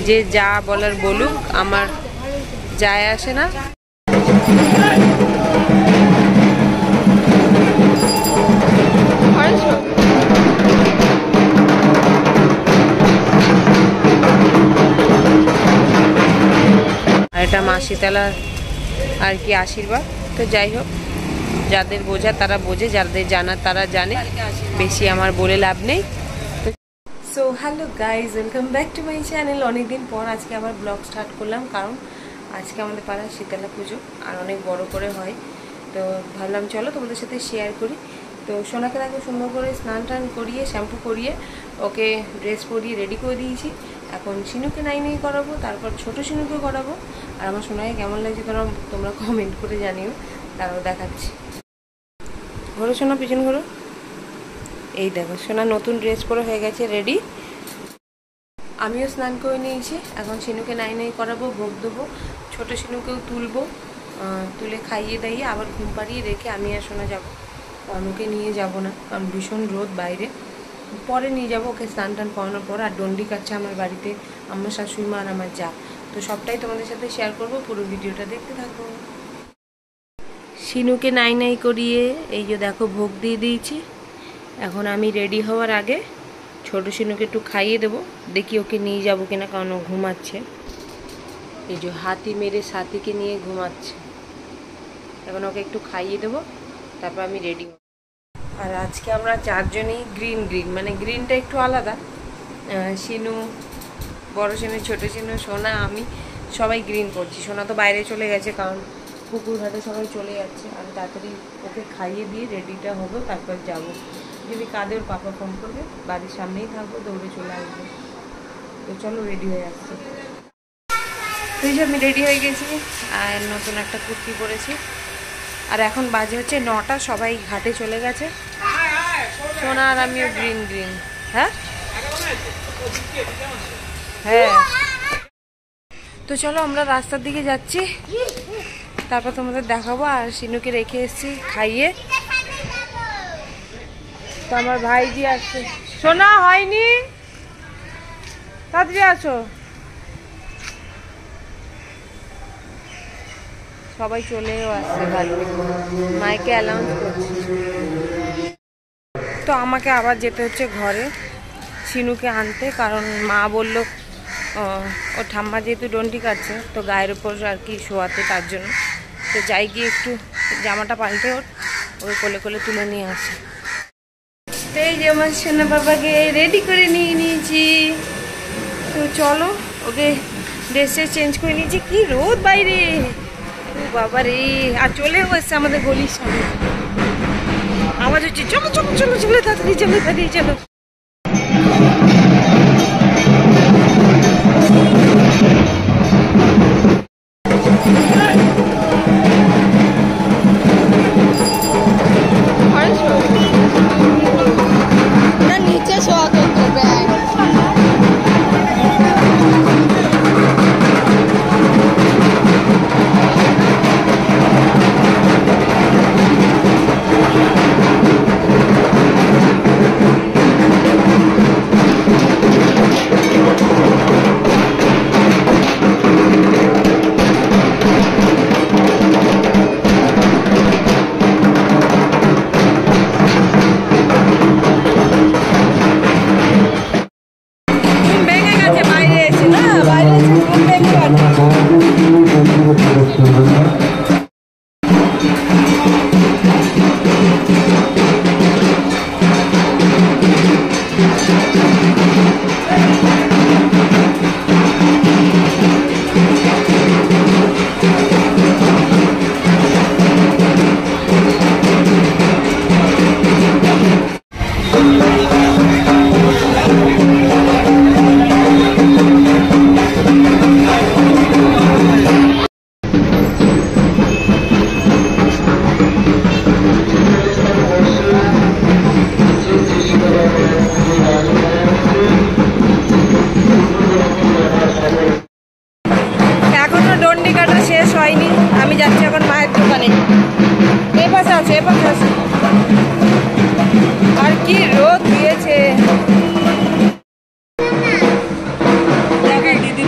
যে যা বলার বলুক, আমার যায় আসে না। আর এটা মাসিতলার আর কি আশীর্বাদ। তো যাই হোক, যাদের বোঝা তারা বোঝে, যাদের জানা তারা জানে, বেশি আমার বলে লাভ নেই। So hello guys, welcome back to my channel. অনেকদিন পর আজকে আবার ব্লগ স্টার্ট করলাম, কারণ আজকে আমাদের পাড়ায় শীতলা পুজো আর অনেক বড় করে হয়। তো ভাবলাম চলো তোমাদের সাথে শেয়ার করি। তো সোনাকে দেখো সুন্দর করে স্নান টান করিয়ে, শ্যাম্পু করিয়ে, ওকে ড্রেস পরিয়ে রেডি করে দিয়েছি। এখন শিনুকে নাই করাবো, তারপর ছোটো শিনুকে করাবো। আর আমার সোনাকে কেমন লাগছে তোমরা কমেন্ট করে জানিও, তারপর দেখাচ্ছি। ঘোরো সোনা, পিছন ঘোরো। এই দেখো সোনা নতুন ড্রেস পরে হয়ে গেছে রেডি। আমিও স্নান করে নিয়েছি। এখন শিনুকে নাই করাবো, ভোগ দেবো, ছোটো শিনুকেও তুলবো, তুলে খাইয়ে দাইয়ে আবার ঘুম পাড়িয়ে রেখে আমি আর সোনা যাবো। অনুকে নিয়ে যাব না, কারণ ভীষণ রোদ বাইরে। পরে নিয়ে যাবো ওকে স্নান টান করানোর পর। আর ডন্ডি কাটছে আমার বাড়িতে আমার শাশুড়ি মা আর আমার যা। তো সবটাই তোমাদের সাথে শেয়ার করবো, পুরো ভিডিওটা দেখতে থাকবো। শিনুকে নাই করিয়ে এই যে দেখো ভোগ দিয়ে দিয়েছি। এখন আমি রেডি হওয়ার আগে ছোটো শিনুকে একটু খাইয়ে দেবো, দেখি ওকে নিয়ে যাবো কিনা, কারণ ও ঘুমাচ্ছে। এই যে হাতি মেরে সাথীকে নিয়ে ঘুমাচ্ছে। এখন ওকে একটু খাইয়ে দেবো, তারপর আমি রেডি হব। আর আজকে আমরা চারজনেই গ্রিন, মানে গ্রিনটা একটু আলাদা। শিনু, বড় শিনু, ছোটো শিনু, সোনা, আমি সবাই গ্রিন করছি। সোনা তো বাইরে চলে গেছে, কারণ পুকুর ঘাটে সবাই চলে যাচ্ছে। আমি তাড়াতাড়ি ওকে খাইয়ে দিয়ে রেডিটা হবো, তারপর যাব। যদি কাঁদে ওর পাপা ফোন করবে, বাড়ির সামনেই থাকবো, দৌড়ে চলে আসবো। তো চলো রেডি হয়ে আসছি। তো এই যে আমি রেডি হয়ে গেছি, আর নতুন একটা কুর্তি পরেছি। আর এখন বাজে হচ্ছে 9টা, সবাই ঘাটে চলে গেছে। সোনা আর আমিও গ্রিন। হ্যাঁ হ্যাঁ। তো চলো আমরা রাস্তার দিকে যাচ্ছি, তারপর তোমাদের দেখাবো। আর শিনুকে রেখে এসেছি খাইয়ে। তো আমার ভাইজি আসছে। সোনা হয়নি, তাড়াতাড়ি আসো। সবাই চলেও আসছে বাড়িতে, মাইকে অ্যানাউন্স করছে। তো আমাকে আবার যেতে হচ্ছে ঘরে শিনুকে আনতে, কারণ মা বললো ও ঠাম্মা যেহেতু ডন্ডি কাটছে, তো গায়ের উপর আর কি শোয়াতে, তার জন্য। তো যাই গিয়ে একটু জামাটা পাল্টে ওই কোলে কোলে তুলে নিয়ে আসে। তো এই যে আমার সোনা বাবাকে রেডি করে নিয়ে নিয়েছি। তো চলো ওকে ড্রেসে চেঞ্জ করে নিয়েছি। কি রোদ বাইরে, ও বাবা রে। আর চলেও এসছে আমাদের গলির সামনে, আওয়াজ হচ্ছে চলো চলো চলো চলো, তাড়াতাড়ি চলো, তাড়াতাড়ি চলো। আর কি রোদ দিয়েছে, দিদি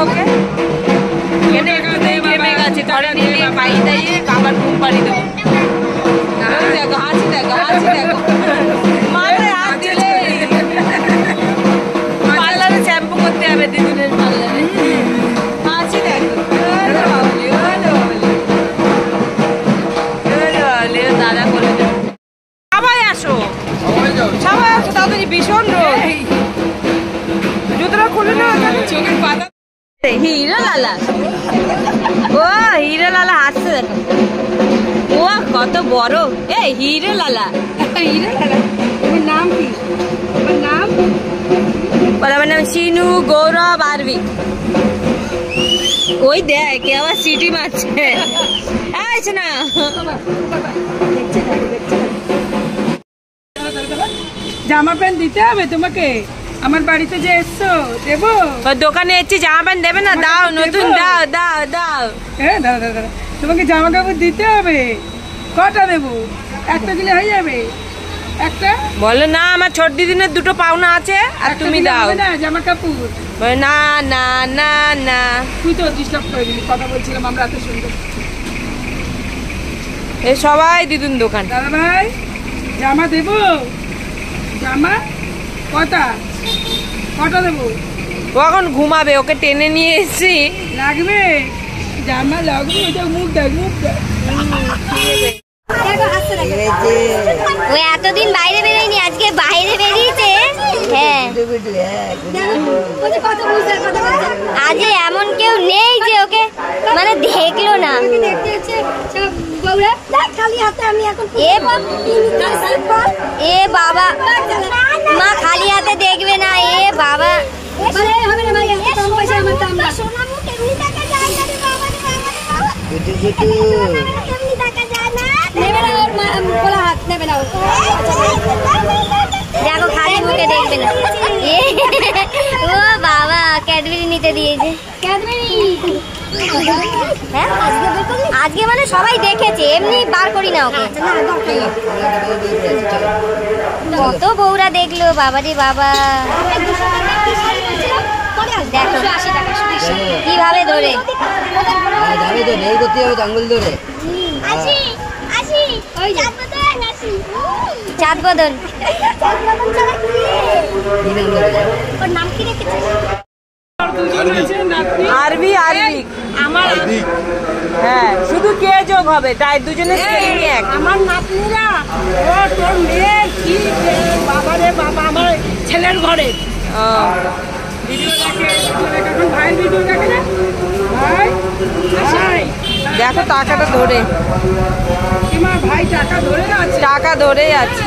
ওকে এনে ঘেমে গেছে, ঘরে নিয়ে পাই দাইয়ে আবার ঘুম পাড়ি দেবো। দেখো হাসি, দেখো হাসি, দেখো মাথায় হাত দিলে। পার্লারে শ্যাম্পু করতে হবে দিদুনের পার্লারে। হাসি দেখো, দাদা বলে সবাই আসো, সবাই আসো তাড়াতাড়ি, ভীষণ রোদ। জুতোটা খুলে না, চোখের পাতা। হিরো লালা, ও হিরো লালা হাসছে দেখো, ও কত বড়। এই হিরো লালা, হিরো লালা তোমার নাম কি? তোমার নাম? আমার নাম সিনু, গৌরব, আরবি। ওই দেখ আবার সিটি মারছে। আইছে না জামা প্যান্ট দিতে হবে তোমাকে, আমার বাড়িতে যে এসছো দেবো। দোকানে এসছি, জামা প্যান্ট দেবে না? দাও, নতুন দাও, দাও দাও। হ্যাঁ দাদা দাদা, তোমাকে জামা কাপড় দিতে হবে। কটা দেবো? একটা দিলে হয়ে যাবে? একটা বলো না, আমার ছোট দিদিনের দুটো পাওনা আছে আর তুমি দাও না জামা কাপড়। না না না না, তুই তো ডিস্টার্ব করে দিলি, কথা বলছিলাম আমরা এত সুন্দর। এ সবাই দিদুন দোকান। দাদা ভাই জামা দেবো? জামা কটা দেবো? ও এখন ঘুমাবে, ওকে টেনে নিয়ে এসছি। লাগবে জামা, লাগবে। ওটা মুখ দেখ, মুখ দেখ। ও এতদিন বাইরে বেরোয়নি, আজকে বাইরে বেরিয়েছে। হ্যাঁ আজ এমন কেউ নেই যে ওকে মানে দেখলো না। এ বাবা, মা খালি হাতে দেখবে না। এ বাবা দেখো খালি মুখে দেখবে না। ও বাবা ক্যাডবেরি নিতে দিয়েছে। হ্যাঁ আজকে মানে সবাই দেখেছে, এমনি বার করি না ওকে। কত বউরা দেখলো, বাবা রে বাবা। দেখো কিভাবে ধরে আঙ্গুল ধরে চাঁদ বদন। আরবি, আরবি আমার, হ্যাঁ শুধু কে যোগ হবে তাই দুজনে এক। আমার নাতনিরা, ও তোর মেয়ে কি বাবা রে বাবা, আমার ছেলের ঘরে ভিডিও দেখে, এখন ভাইয়ের ভিডিও দেখে না ভাই। দেখো টাকাটা ধরে, তোমার ভাই টাকা ধরে আছে, টাকা ধরে আছে।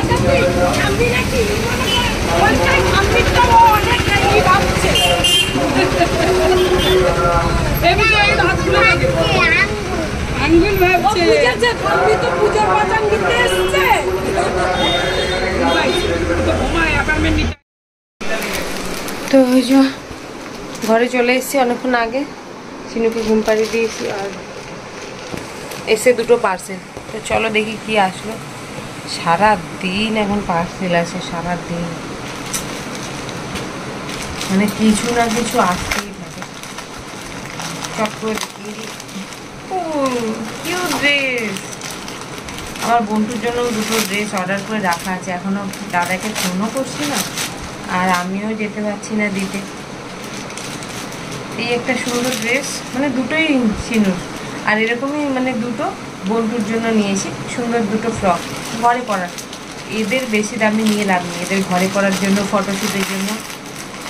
আঙ্গুল ভাবছে পুজোর বাজান দিতে এসছে। তো ওই যে ঘরে চলে এসেছি অনেকক্ষণ আগে, সিনুকে ঘুম পাড়িয়ে দিয়েছি আর এসে দুটো পার্সেল। তো চলো দেখি কি আসলো। সারা দিন এখন পার্সেল আসে, সারা দিন মানে কিছু না কিছু আসতেই থাকে। চট করে দেখিয়ে দিই। কিউট ড্রেস, আমার বন্ধুর জন্য দুটো ড্রেস অর্ডার করে রাখা আছে, এখনো দাদাকে ফোনও করছি না আর আমিও যেতে পারছি না দিতে। এই একটা সুন্দর ড্রেস, মানে দুটোই সিনুর, আর এরকমই মানে দুটো বন্ধুর জন্য নিয়েছি সুন্দর দুটো ফ্রক ঘরে পরার। এদের বেশি দামি নিয়ে লাভ নেই, এদের ঘরে পরার জন্য ফটোশ্যুটের জন্য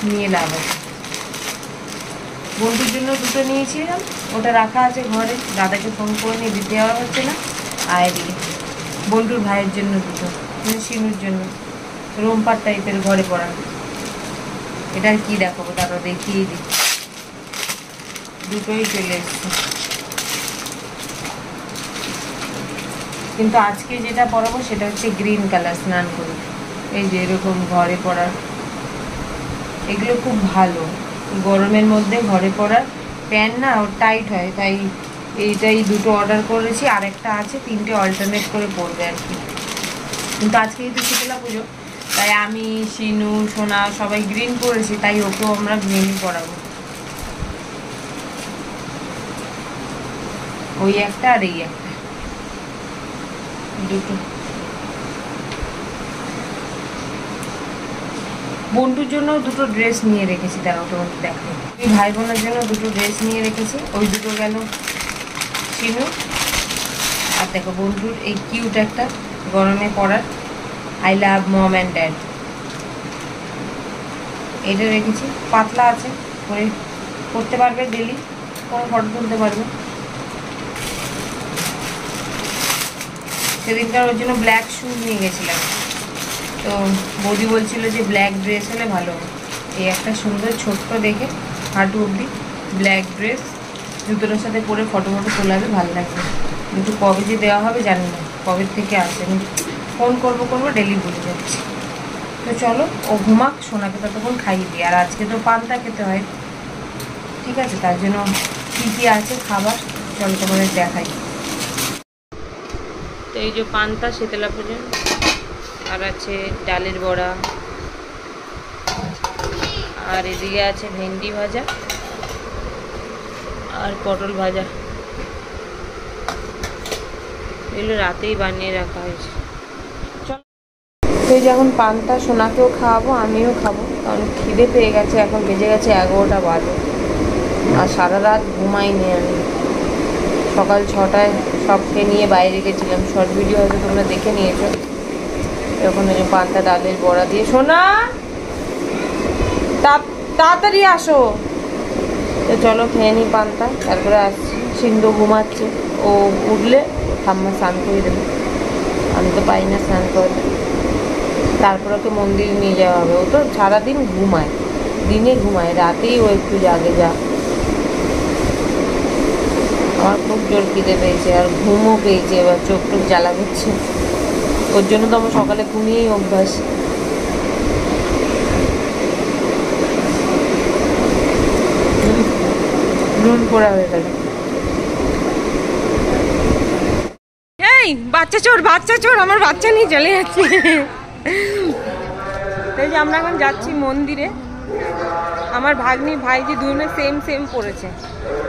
নিয়ে লাভ আছে। বন্ধুর জন্য দুটো নিয়েছিলাম, ওটা রাখা আছে ঘরে, দাদাকে ফোন করে নিয়ে দিতে যাওয়া হচ্ছে না। আর এদিকে বন্ধুর ভাইয়ের জন্য দুটো, মানে সিনুর জন্য রোমপার টাইপের ঘরে পরার। এটা আর কি দেখাবো, তারপর দেখিয়ে দিই। দুটোই চলে এসছে, কিন্তু আজকে যেটা পরাবো সেটা হচ্ছে গ্রিন কালার, স্নান করে। এই যে এরকম ঘরে পরার, এগুলো খুব ভালো গরমের মধ্যে ঘরে পরার। প্যান্ট না ওর টাইট হয়, তাই এইটাই দুটো অর্ডার করেছি, আর একটা আছে, তিনটে অল্টারনেট করে পরবে আর কি। কিন্তু আজকে যেহেতু শীতলা পুজো, তাই আমি, সিনু, সোনা সবাই গ্রিন পরেছি, তাই ওকেও আমরা গ্রিনই পরাবো। ওই একটা আর এই একটা, দুটো। বন্টুর জন্য দুটো ড্রেস নিয়ে রেখেছি, দাঁড়াও তোমাকে দেখো। ওই ভাই বোনের জন্য দুটো ড্রেস নিয়ে রেখেছি, ওই দুটো গেল চিনু। আর দেখো বন্ধুর এই কিউট একটা গরমে পরার I love mom and dad, এটা রেখেছি। পাতলা আছে, পরে পরতে পারবে, ডেলি কোনো ফটো তুলতে পারবে। সেদিনকার ওর জন্য ব্ল্যাক শু নিয়ে গেছিলাম, তো বৌদি বলছিল যে ব্ল্যাক ড্রেস হলে ভালো। এই একটা সুন্দর ছোট্ট দেখে হাঁটু অবধি ব্ল্যাক ড্রেস, জুতোটার সাথে পরে ফটো তোলাবে, ভালো লাগবে। কিন্তু কবে যে দেওয়া হবে জানি না, কবে থেকে আসে। আমি ফোন করবো ডেলি ভুলে যাচ্ছি। তো চলো ও ঘুমাক, সোনাকে ততক্ষণ খাইয়ে দিই। আর আজকে তো পান্তা খেতে হয়, ঠিক আছে? তার জন্য কী কী আছে খাবার চলো তোমাদের দেখাই। তো এই যে পান্তা শীতলা পুজো, আর আছে ডালের বড়া, আর এদিকে আছে ভেন্ডি ভাজা আর পটল ভাজা। এগুলো রাতেই বানিয়ে রাখা হয়েছে। চল তো যখন পান্তা সোনাকেও খাওয়াবো, আমিও খাবো, কারণ খিদে পেয়ে গেছে। এখন বেজে গেছে 11টা বাজে, আর সারা রাত ঘুমাইনি আমি। সকাল 6টায় সবকে নিয়ে বাইরে গেছিলাম, শর্ট ভিডিও হয়তো তোমরা দেখে নিয়েছো। এখন ওই যে পান্তা ডালের বড়া দিয়ে, সোনা তাড়াতাড়ি আসো। তো চলো খেয়ে নিই পান্তা, তারপরে আসছি। সিন্ধু ঘুমাচ্ছে, ও উঠলে ঠাম্মা স্নান করে দেবে, আমি তো পাই না স্নান করতে। তারপর ওকে মন্দিরে নিয়ে যাওয়া হবে। ও তো সারাদিন ঘুমায়, দিনে ঘুমায়, রাতেই ও একটু জাগে। যা আমার খুব জোর খিদে পেয়েছে, আর ঘুমও পেয়েছে, এবার চোখ টোক জ্বালা করছে। ওর জন্য তো আমার সকালে ঘুমিয়েই অভ্যাস। নুন পোড়া হয়ে গেল। এই বাচ্চা চোর, আমার বাচ্চা নিয়ে চলে যাচ্ছে। এই যে আমরা এখন যাচ্ছি মন্দিরে। আমার ভাগ্নি ভাইজি দুজনে সেম পরেছে,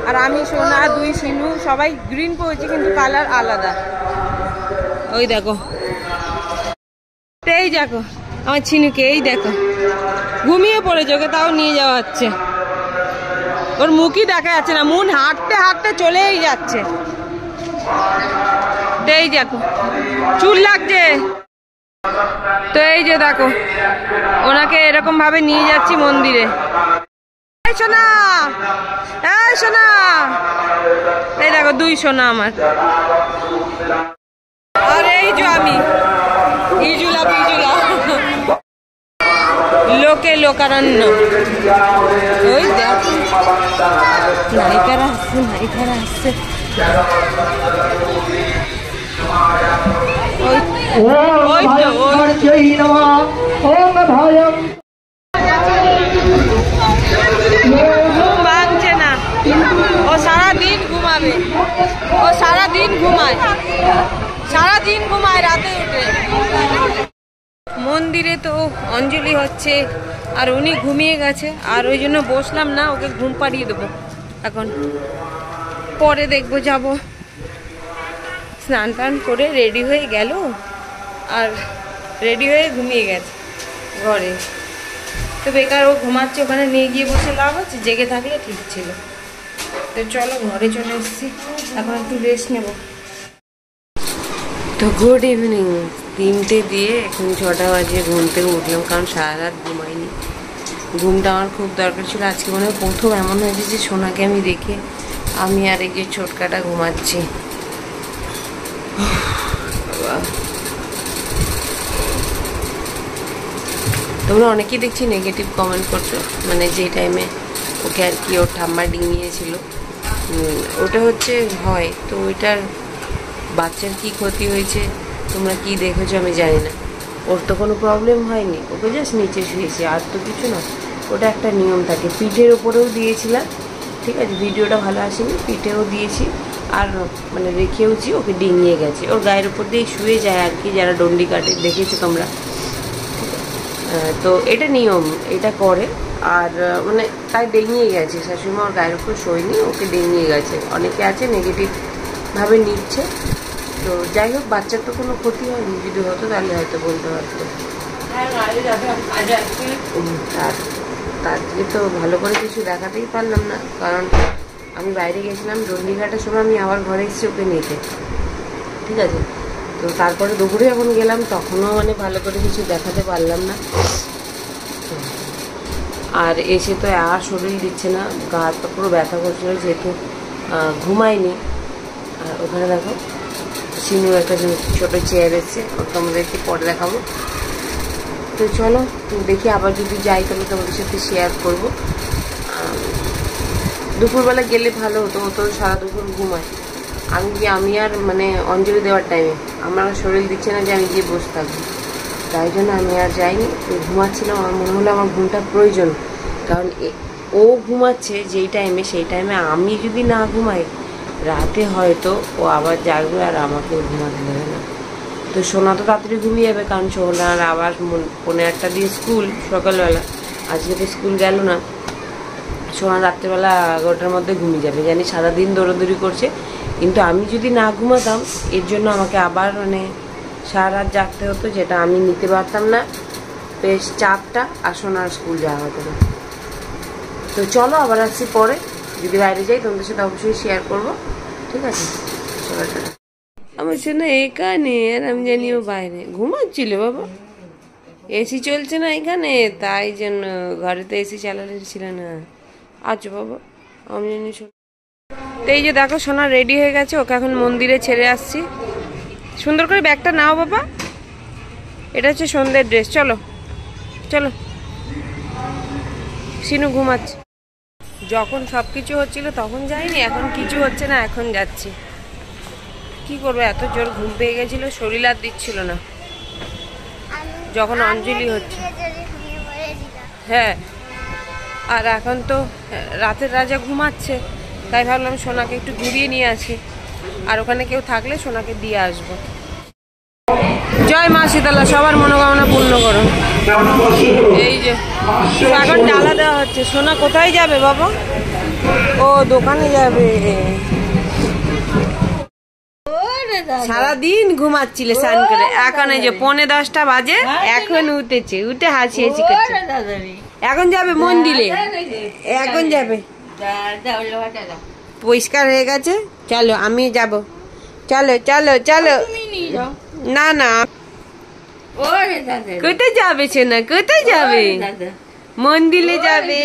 আর আমি সোনা, দুই সিনু সবাই গ্রিন পরেছি, কিন্তু কালার আলাদা। ওই দেখো, এই দেখো আমার ছিনুকে, এই দেখো ঘুমিয়ে পড়েছে, ওকে তাও নিয়ে যাওয়া হচ্ছে। ওর মুখই দেখা যাচ্ছে না, মন হাঁটতে চলেই যাচ্ছে। এই দেখো চুল লাগছে। তো এই যে দেখো ওনাকে এরকম ভাবে নিয়ে যাচ্ছি মন্দিরে। এই সোনা, এই সোনা, এই দেখো দুই সোনা আমার। আর এই যে আমি ইজুলা লোকে লোকারণ্য। ওই দেখ নায়িকারা আসছে। ভাঙছে না, ও সারাদিন ঘুমাবে, ও সারাদিন ঘুমায় রাতে উঠে। মন্দিরে তো অঞ্জলি হচ্ছে, আর উনি ঘুমিয়ে গেছে, আর ওই জন্য বসলাম না, ওকে ঘুম পাড়িয়ে দেবো এখন। পরে দেখবো যাব। স্নান টান করে রেডি হয়ে গেল, আর রেডি হয়ে ঘুমিয়ে গেছে ঘরে। তো বেকার ও ঘুমাচ্ছে, ওখানে নিয়ে গিয়ে বসে লাভ আছে, জেগে থাকলে ঠিক ছিল। তো চলো ঘরে চলে এসেছি, এখন একটু রেস্ট নেব। তো গুড ইভিনিং, 3টে দিয়ে এখন 6টা বাজে ঘুম থেকে উঠলাম, কারণ সারা রাত ঘুমাইনি। ঘুমটা আমার খুব দরকার ছিল। আজকে মনে হয় প্রথম এমন হয়েছে যে সোনাকে আমি রেখে আমি আর এই যে ছোটকাটা ঘুমাচ্ছি। তোমরা অনেকেই দেখছি নেগেটিভ কমেন্ট করছো, মানে যে টাইমে ওকে আর কি ওর ঠাম্মা ডিঙিয়েছিল, ওটা হচ্ছে হয়। তো ওইটার বাচ্চার কি ক্ষতি হয়েছে তোমরা কি দেখেছো আমি জানি না। ওর তো কোনো প্রবলেম হয়নি, ওকে জাস্ট নিচে শুয়েছে, আর তো কিছু না। ওটা একটা নিয়ম থাকে। পিঠের ওপরেও দিয়েছিলাম, ঠিক আছে, ভিডিওটা ভালো আসেনি, পিঠেও দিয়েছি, আর মানে রেখেওছি, ওকে ডিঙিয়ে গেছে। ওর গায়ের উপর দিয়ে শুয়ে যায় আর কি, যারা ডন্ডি কাটে দেখেছো তোমরা। তো এটা নিয়ম, এটা করে। আর মানে তাই ডিঙিয়ে গেছে, শাশুড়িমা ওর গায়ের উপর শোয়নি, ওকে ডিঙিয়ে গেছে। অনেকে আছে নেগেটিভ ভাবে নিচ্ছে। তো যাই হোক, বাচ্চার তো কোনো ক্ষতি হয়নি, যদি হতো তাহলে হয়তো বলতে পারতো। তার দিকে তো ভালো করে কিছু দেখাতেই পারলাম না, কারণ আমি বাইরে গেছিলাম চণ্ডীঘাটের সময়, আমি আবার ঘরে এসেছি ওকে নিতে, ঠিক আছে। তো তারপরে দুপুরে যখন গেলাম তখনও মানে ভালো করে কিছু দেখাতে পারলাম না। আর এসে তো আর শরীর দিচ্ছে না, গা হাত পা পুরো ব্যথা করছিল, যেহেতু ঘুমায়নি। আর ওখানে দেখো সিনুর একটা ছোটো চেয়ার এসছে, ওটা আমাদেরকে পরে দেখাবো। তো চলো দেখি, আবার যদি যাই তাহলে তোমাদের সাথে শেয়ার করবো। দুপুরবেলা গেলে ভালো হতো, ও তো সারা দুপুর ঘুমায়। আমি আর মানে অঞ্জলি দেওয়ার টাইমে আমার শরীর দিচ্ছে না যে আমি গিয়ে বসে থাকবো, তাই জন্য আমি আর যাইনি। ঘুমাচ্ছিলাম, আমার মনে হলো আমার ঘুমটা প্রয়োজন, কারণ ও ঘুমাচ্ছে যেই টাইমে, সেই টাইমে আমি যদি না ঘুমাই রাতে হয়তো ও আবার জাগবে আর আমাকেও ঘুমাতে দেবে না। তো সোনা তো তাড়াতাড়ি ঘুমিয়ে যাবে, কারণ সোনার আবার 1:15 দিয়ে স্কুল সকালবেলা, আজকে তো স্কুল গেল না। সোনা রাত্রেবেলা 11টার মধ্যে ঘুমিয়ে যাবে, জানি সারাদিন দৌড়াদৌড়ি করছে। কিন্তু আমি যদি না ঘুমাতাম, এর জন্য আমাকে আবার মানে সারা রাত জাগতে হতো, যেটা আমি নিতে পারতাম না, বেশ চাপটা, আর সোনার স্কুল যাওয়া হতো না। তো চলো আবার আসছি পরে, যদি বাইরে যাই তোমাদের সাথে অবশ্যই শেয়ার করবো, ঠিক আছে। চলো টাটা। আমার সোনা এখানে, আর আমি জানি ও বাইরে ঘুমাচ্ছিল বাবা, এসি চলছে না এখানে, তাই জন্য ঘরে তো এসি চালালে ছিল না। আচ্ছা বাবা, আমি জানি। তো এই যে দেখো সোনা রেডি হয়ে গেছে, ওকে এখন মন্দিরে ছেড়ে আসছি। সুন্দর করে ব্যাগটা নাও বাবা, এটা হচ্ছে সন্ধ্যের ড্রেস। চলো চলো, সিনু ঘুমাচ্ছে। যখন সব কিছু হচ্ছিল তখন যাইনি, এখন কিছু হচ্ছে না এখন যাচ্ছি। কি করবো, এত জোর ঘুম পেয়ে গেছিল, শরীর আর দিচ্ছিল না যখন অঞ্জলি হচ্ছে। হ্যাঁ, আর এখন তো রাতের রাজা ঘুমাচ্ছে, তাই ভাবলাম সোনাকে একটু ঘুরিয়ে নিয়ে আসি, আর ওখানে কেউ থাকলে সোনাকে দিয়ে আসবো। জয় মা শীতলা, সবার মনোকামনা পূর্ণ করো। এই যে এখন ডালা দেওয়া হচ্ছে। সোনা কোথায় যাবে বাবা? ও দোকানে যাবে। সারাদিন ঘুমাচ্ছিলে স্নান করে, এখন এই যে 9:45 বাজে, এখন উঠেছে, উঠে হাসিয়েছি করছে। এখন যাবে মন্দিরে, এখন যাবে। পরিষ্কার হয়ে গেছে, চলো আমি যাব। চলো চলো চলো। না না, কোথায় যাবে সোনা, কোথায় যাবে? মন্দিরে যাবে।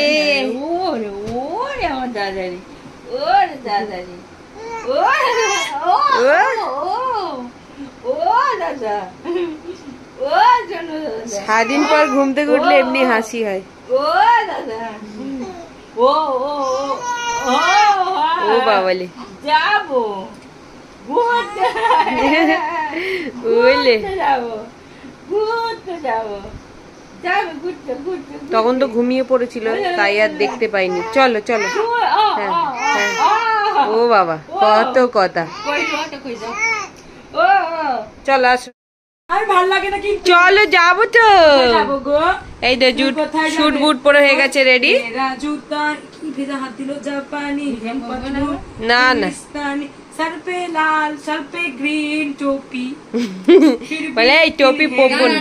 সারাদিন পর ঘুম থেকে উঠলে এমনি হাসি হয়। ও বাবালে যাবো, তখন তো ঘুমিয়ে পড়েছিল, তাই আর দেখতে পাইনি। চলো চলো। হ্যাঁ হ্যাঁ, ও বাবা কত কথা। চলো আসো, চলো যাবো তো। এই তো শুট বুট পরে হয়ে গেছে রেডি। না না, सर पे लाल सर पे ग्रीन टोपी বলে এই টপি পরবো না।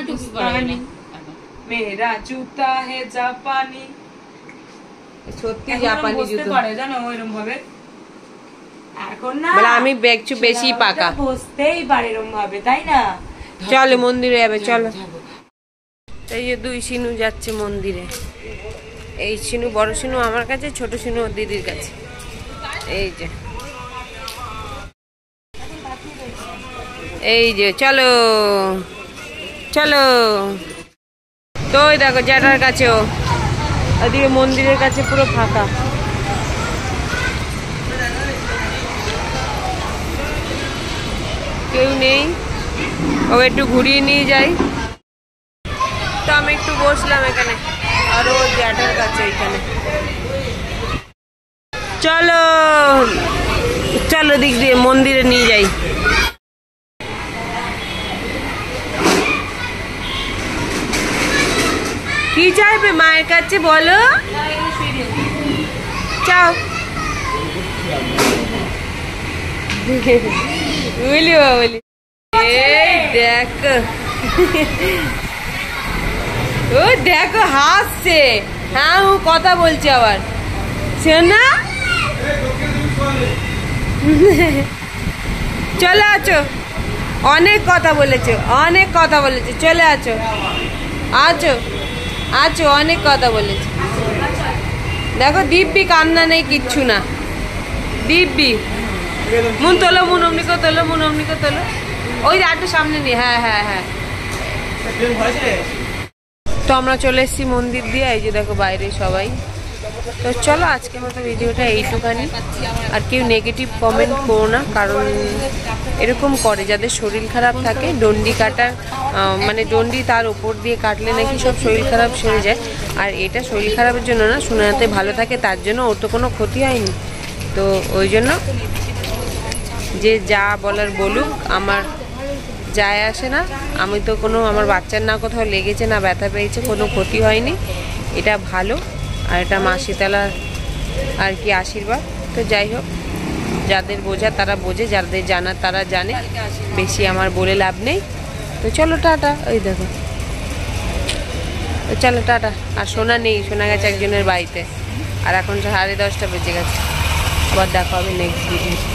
মেরা জুতা হে জাপানি, সত্যি জাপানি জুতো পরে জানো ওইরকম ভাবে। এখন না বলে আমি একটু বেশি পাকা, বসতেই পারে এরকম ভাবে, তাই না? চলো মন্দিরে যাবে, চলো। এই যে দুই সিনু যাচ্ছে মন্দিরে। এই সিনু বড় সিনু আমার কাছে, ছোট সিনু ওর দিদির কাছে। এই যে এই যে চলো চলো। তো ওই দেখো জ্যাঠার কাছেও, ওদিকে মন্দিরের কাছে পুরো ফাঁকা। কেউ নেই, ওকে একটু ঘুরিয়ে নিয়ে যাই। তো আমি একটু বসলাম এখানে, আর ও জ্যাঠার কাছে এখানে। চলো চলো দিক দিয়ে মন্দিরে নিয়ে যাই। কি চাইবে মায়ের কাছে বলো? চাও। বলি বাবা বলি। এই দেখো, ও দেখো হাসছে। হ্যাঁ ও কথা বলছে আবার, শোনা চলে আছো, অনেক কথা বলেছো, অনেক কথা বলেছো, চলে আছো, আছো আছো, অনেক কথা বলেছো। দেখো দিব্যি কান্না নেই, কিচ্ছু না। দিব্যি মুন তোলো, মুন অমনিকে তোলো, মুন অমনিকে তোলো, ওই একটু সামনে নিয়ে। হ্যাঁ হ্যাঁ হ্যাঁ। তো আমরা চলে এসেছি মন্দির দিয়ে, এই যে দেখো বাইরে সবাই। তো চলো আজকের মতো ভিডিওটা এইটুখানি। আর কেউ নেগেটিভ কমেন্ট করো না, কারণ এরকম করে যাদের শরীর খারাপ থাকে, ডন্ডি কাটার মানে ডন্ডি তার ওপর দিয়ে কাটলে নাকি সব শরীর খারাপ সেরে যায়। আর এটা শরীর খারাপের জন্য না, সোনাতে ভালো থাকে তার জন্য, ওর তো কোনো ক্ষতি হয়নি। তো ওই জন্য যে যা বলার বলুক, আমার যায় আসে না। আমি তো কোনো, আমার বাচ্চার না কোথাও লেগেছে না ব্যথা পেয়েছে, কোনো ক্ষতি হয়নি, এটা ভালো। আর এটা মা শীতলার আর কি আশীর্বাদ। তো যাই হোক, যাদের বোঝা তারা বোঝে, যাদের জানার তারা জানে, বেশি আমার বলে লাভ নেই। তো চলো টাটা। ওই দেখো, তো চলো টাটা। আর সোনা নেই, সোনা গেছে একজনের বাড়িতে, আর এখন 10:30 বেজে গেছে। আবার দেখা হবে নেক্সট ভিডিও।